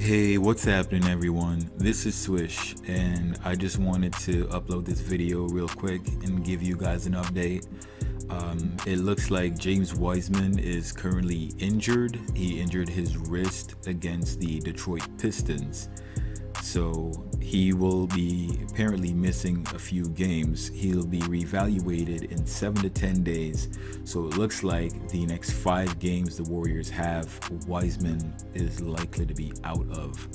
Hey, what's happening, everyone? This is Swish, and I just wanted to upload this video real quick and give you guys an update. It looks like James Wiseman is currently injured. He injured his wrist against the Detroit Pistons. So he will be apparently missing a few games. He'll be reevaluated in 7 to 10 days. So it looks like the next 5 games the Warriors have, Wiseman is likely to be out of.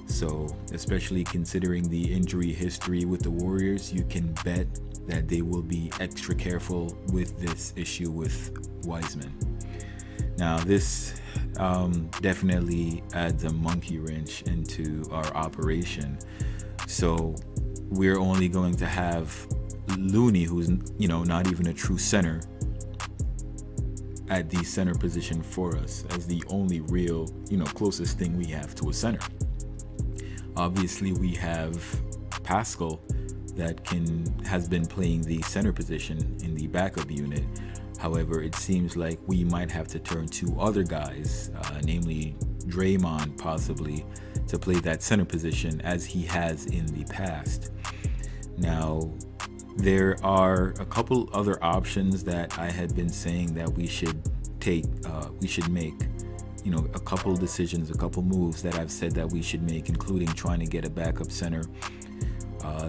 So especially considering the injury history with the Warriors, you can bet that they will be extra careful with this issue with Wiseman. Now, this definitely adds a monkey wrench into our operation. So we're only going to have Looney, who's not even a true center, at the center position for us as the only real closest thing we have to a center. Obviously, we have Pascal that has been playing the center position in the backup unit. However, it seems like we might have to turn to other guys, namely Draymond possibly, to play that center position as he has in the past. Now, there are a couple other options that I had been saying that we should make, a couple decisions, a couple moves that I've said that we should make, including trying to get a backup center.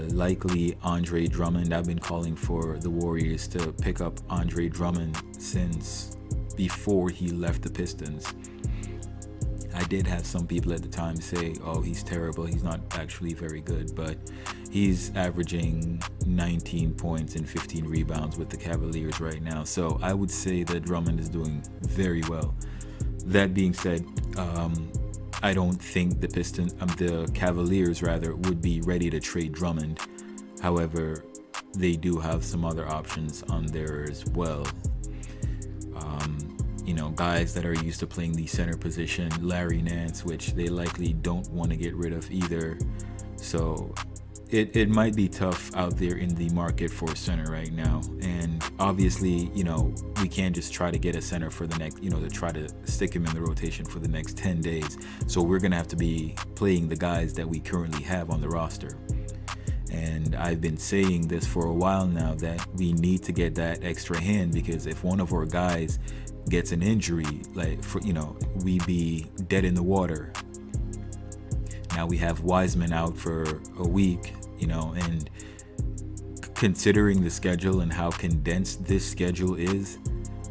Likely Andre Drummond. I've been calling for the Warriors to pick up Andre Drummond since before he left the Pistons. I did have some people at the time say, oh, he's terrible, he's not actually very good, but he's averaging 19 points and 15 rebounds with the Cavaliers right now. So I would say that Drummond is doing very well. That being said, I don't think the Cavaliers would be ready to trade Drummond. However, they do have some other options on there as well. Guys that are used to playing the center position, Larry Nance, which they likely don't want to get rid of either. So it might be tough out there in the market for center right now. And obviously, we can't just try to get a center for the next, to try to stick him in the rotation for the next 10 days. So we're going to have to be playing the guys that we currently have on the roster. And I've been saying this for a while now that we need to get that extra hand, because if one of our guys gets an injury, we be dead in the water. Now we have Wiseman out for a week, and considering the schedule and how condensed this schedule is,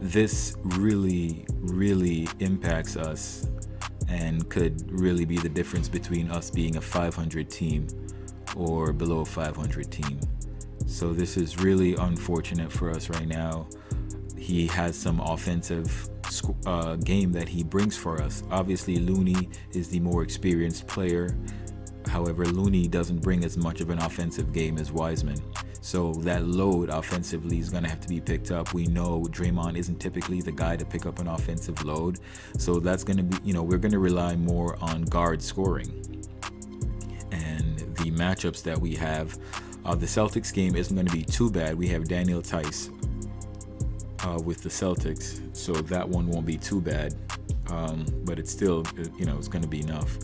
this really, really impacts us and could really be the difference between us being a 500 team or below a 500 team. So this is really unfortunate for us right now. He has some offensive game that he brings for us. Obviously, Looney is the more experienced player. However, Looney doesn't bring as much of an offensive game as Wiseman. So that load offensively is going to have to be picked up. We know Draymond isn't typically the guy to pick up an offensive load. So that's going to be, we're going to rely more on guard scoring. And the matchups that we have, the Celtics game isn't going to be too bad. We have Daniel Tice with the Celtics, so that one won't be too bad. But it's still, it's going to be enough.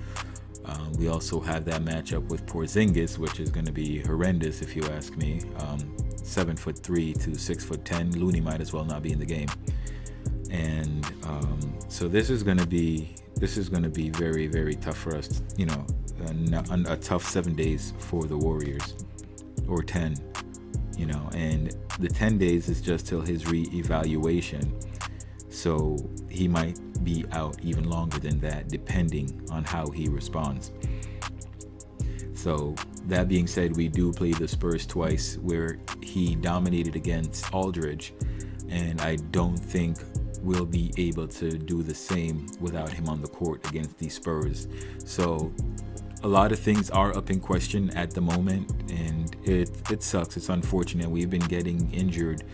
We also have that matchup with Porzingis, which is going to be horrendous if you ask me. 7'3" to 6'10". Looney might as well not be in the game. And so this is going to be very, very tough for us. A tough 7 days for the Warriors, or 10. And the 10 days is just till his re-evaluation. So he might be out even longer than that, depending on how he responds. So that being said, we do play the Spurs twice, where he dominated against Aldridge, and I don't think we'll be able to do the same without him on the court against the Spurs. So a lot of things are up in question at the moment, and it sucks. It's unfortunate. We've been getting injured,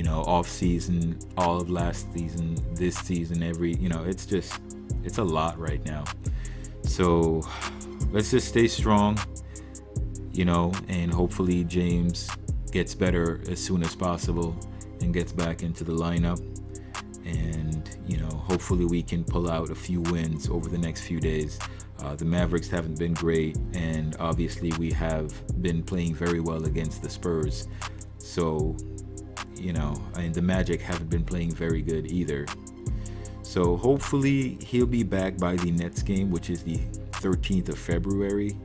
off season, all of last season, this season, it's a lot right now. So let's just stay strong, and hopefully James gets better as soon as possible and gets back into the lineup. And hopefully we can pull out a few wins over the next few days. The Mavericks haven't been great, and obviously we have been playing very well against the Spurs. So, and the Magic haven't been playing very good either. So hopefully he'll be back by the Nets game, which is the 13th of February.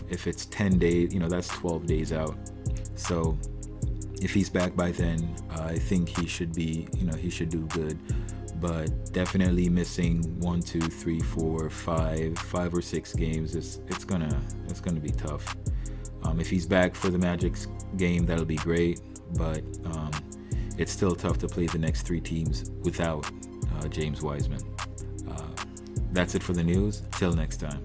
If it's 10 days, that's 12 days out. So if he's back by then, I think he should be, he should do good. But definitely missing 1, 2, 3, 4, 5 or 6 games. It's gonna be tough. If he's back for the Magic's game, that'll be great. But it's still tough to play the next 3 teams without James Wiseman. That's it for the news. Till next time.